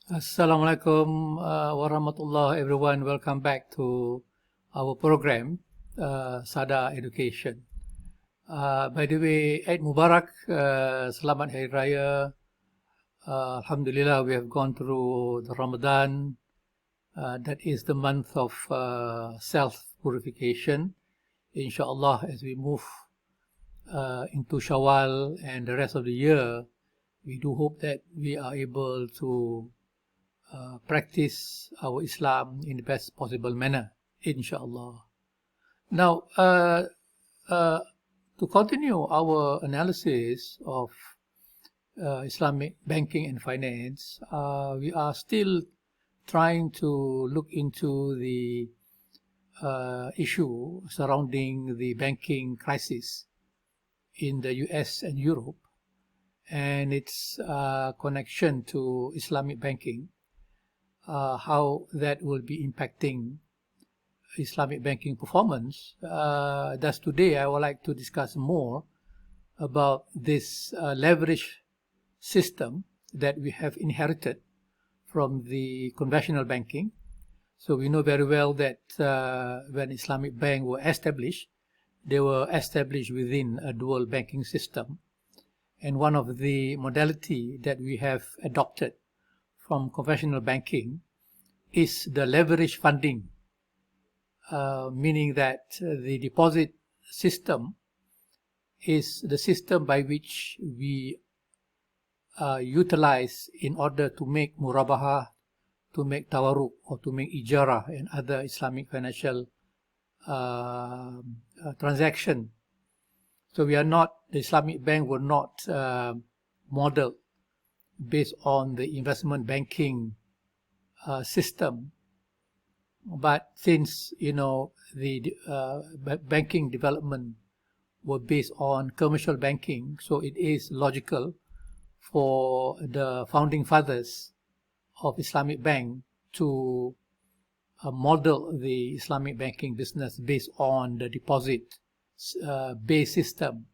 Assalamualaikum warahmatullah everyone. Welcome back to our program, Sada Education. By the way, Eid Mubarak, Selamat Hari Raya. Alhamdulillah, we have gone through the Ramadan. That is the month of self-purification. Inshallah, as we move into Shawwal and the rest of the year, we do hope that we are able to practice our Islam in the best possible manner, inshallah. Now, to continue our analysis of Islamic banking and finance, we are still trying to look into the issue surrounding the banking crisis in the US and Europe and its connection to Islamic banking. How that will be impacting Islamic banking performance. Thus today I would like to discuss more about this leverage system that we have inherited from the conventional banking. So we know very well that when Islamic banks were established, they were established within a dual banking system. And one of the modality that we have adopted from conventional banking is the leverage funding, meaning that the deposit system is the system by which we utilize in order to make murabaha, to make tawarruk, or to make ijara and other Islamic financial transaction. So we are not, the Islamic bank were not modeled based on the investment banking system, but since the banking development were based on commercial banking, so it is logical for the founding fathers of Islamic bank to model the Islamic banking business based on the deposit based system.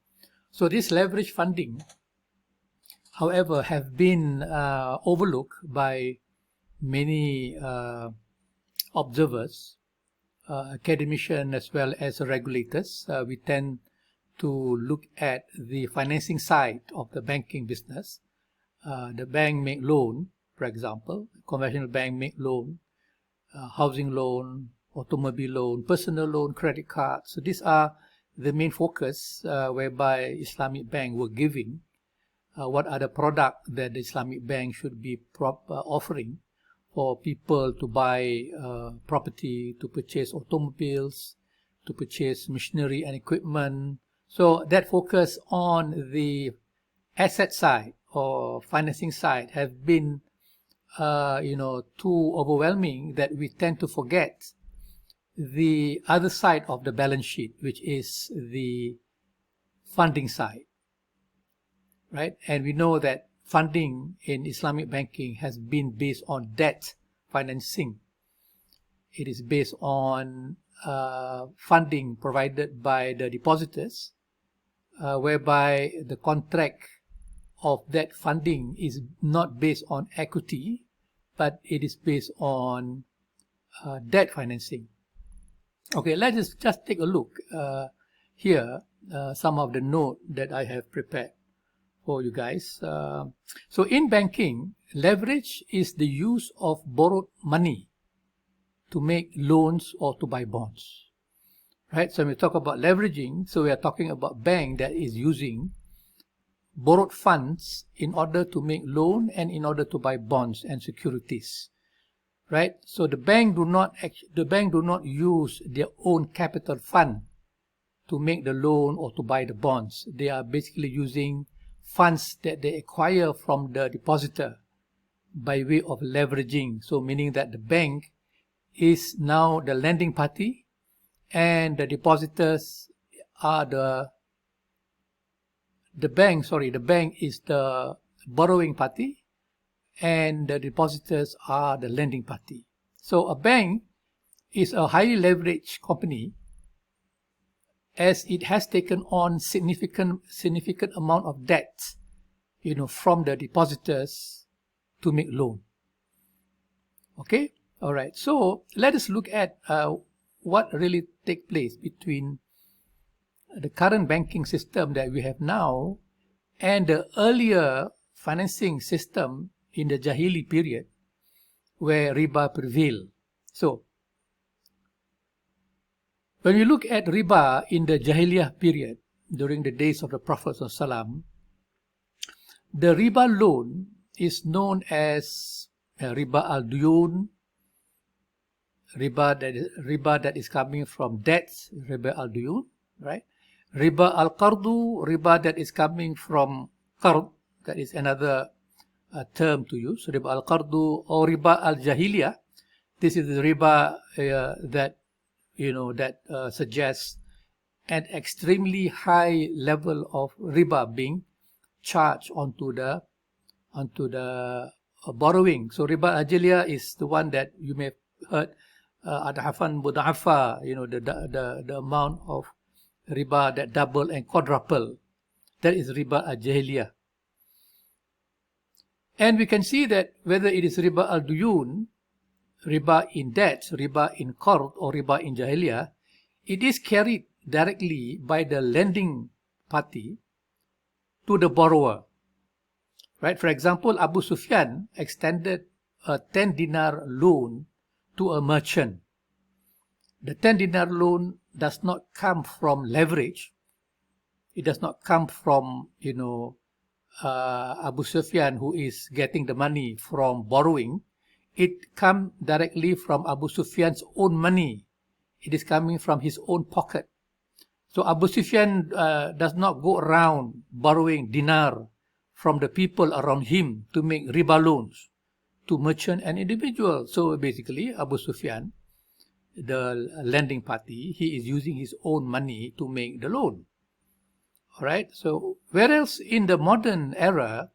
So this leverage funding, however, have been overlooked by many observers, academicians as well as regulators. We tend to look at the financing side of the banking business. The bank make loan, for example, conventional bank make loan, housing loan, automobile loan, personal loan, credit card. So these are the main focus whereby Islamic bank were giving what are the products that the Islamic bank should be offering for people to buy property, to purchase automobiles, to purchase machinery and equipment. So that focus on the asset side or financing side have been too overwhelming that we tend to forget the other side of the balance sheet, which is the funding side, right? And we know that funding in Islamic banking has been based on debt financing. It is based on funding provided by the depositors, whereby the contract of that funding is not based on equity, but it is based on debt financing. Okay, let's just take a look here, some of the note that I have prepared for you guys. So in banking, leverage is the use of borrowed money to make loans or to buy bonds, right? So when we talk about leveraging, so we are talking about bank that is using borrowed funds in order to make loan and in order to buy bonds and securities, right? So the bank do not use their own capital fund to make the loan or to buy the bonds. They are basically using funds that they acquire from the depositor by way of leveraging. So meaning that the bank is now the lending party and the depositors are the bank is the borrowing party and the depositors are the lending party. So a bank is a highly leveraged company as it has taken on significant amount of debt, from the depositors to make loan. Okay, all right. So let us look at what really take place between the current banking system that we have now and the earlier financing system in the Jahili period where riba prevailed. So when we look at riba in the Jahiliyah period during the days of the Prophet ﷺ, the riba loan is known as riba al-duyun, riba that is coming from debts, riba al-duyun, right? Riba al-qardu, riba that is coming from qard, that is another term to use, riba al-qardu, or riba al-jahiliya. This is the riba that suggests an extremely high level of riba being charged onto the borrowing. So riba al-jahiliya is the one that you may have heard, adhafan mudha'afa, the amount of riba that double and quadruple. That is riba al-jahiliya. And we can see that whether it is riba al-duyun, riba in debt, riba in qard, or riba in jahiliya, it is carried directly by the lending party to the borrower. Right? For example, Abu Sufyan extended a 10 dinar loan to a merchant. The 10 dinar loan does not come from leverage. It does not come from, Abu Sufyan who is getting the money from borrowing. It comes directly from Abu Sufyan's own money. It is coming from his own pocket. So Abu Sufyan does not go around borrowing dinar from the people around him to make riba loans to merchant and individual. So basically, Abu Sufyan, the lending party, he is using his own money to make the loan. All right. So whereas in the modern era,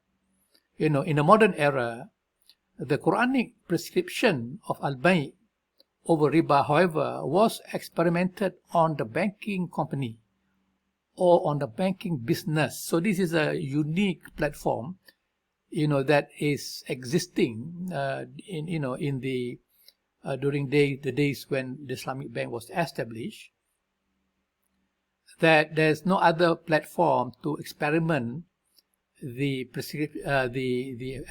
the Quranic prescription of al-bay' over riba, however, was experimented on the banking company or on the banking business. So this is a unique platform, that is existing during the days when the Islamic Bank was established. That there's no other platform to experiment the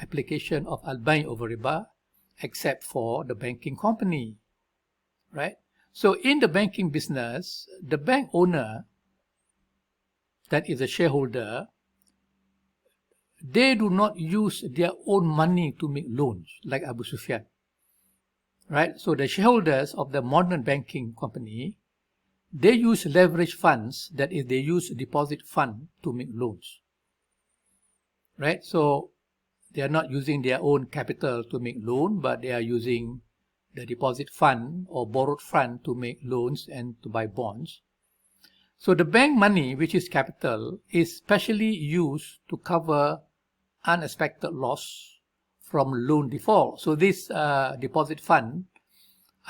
application of al-bay' over riba except for the banking company, right? So in the banking business, the bank owner, that is a shareholder, they do not use their own money to make loans like Abu Sufyan, right? So the shareholders of the modern banking company, they use leverage funds, that is, they use deposit fund to make loans, right? So they are not using their own capital to make loan, but they are using the deposit fund or borrowed fund to make loans and to buy bonds. So the bank money, which is capital, is specially used to cover unexpected loss from loan default. So this deposit fund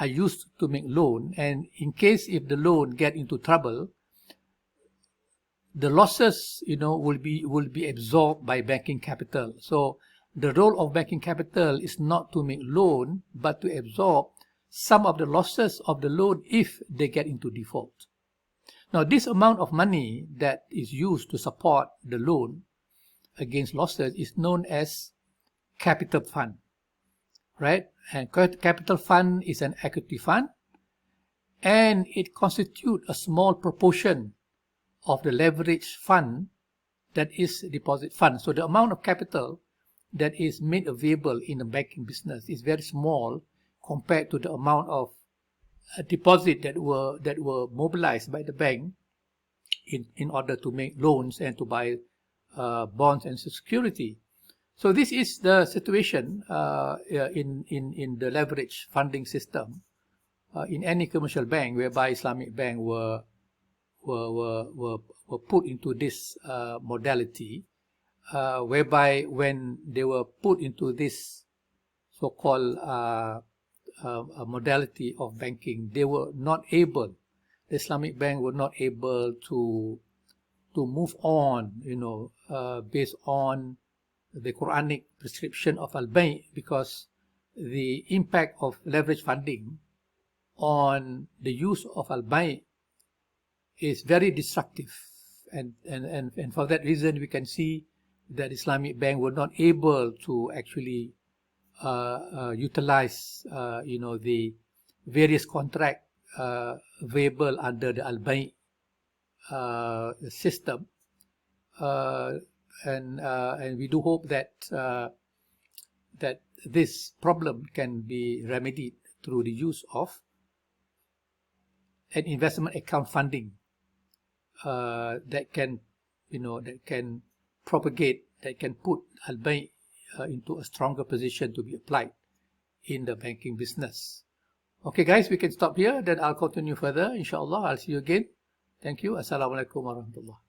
are used to make loan, and in case if the loan get into trouble, the losses will be absorbed by banking capital. So the role of banking capital is not to make loan, but to absorb some of the losses of the loan if they get into default. Now this amount of money that is used to support the loan against losses is known as capital fund, right? And capital fund is an equity fund, and it constitutes a small proportion of the leverage fund that is deposit fund. So the amount of capital that is made available in the banking business is very small compared to the amount of deposit that were mobilized by the bank in order to make loans and to buy bonds and security. So this is the situation in the leverage funding system in any commercial bank, whereby Islamic bank were put into this modality, whereby when they were put into this so-called modality of banking, they were not able, the Islamic bank were not able to move on, based on the Quranic prescription of al-bay', because the impact of leverage funding on the use of al-bay' is very destructive, and for that reason we can see that Islamic Bank were not able to actually utilize the various contract available under the al-bay' system, and we do hope that that this problem can be remedied through the use of an investment account funding that can propagate, that can put al-bay' into a stronger position to be applied in the banking business. Okay guys, we can stop here, then I'll continue further inshallah. I'll see you again. Thank you. Assalamu alaikum warahmatullah.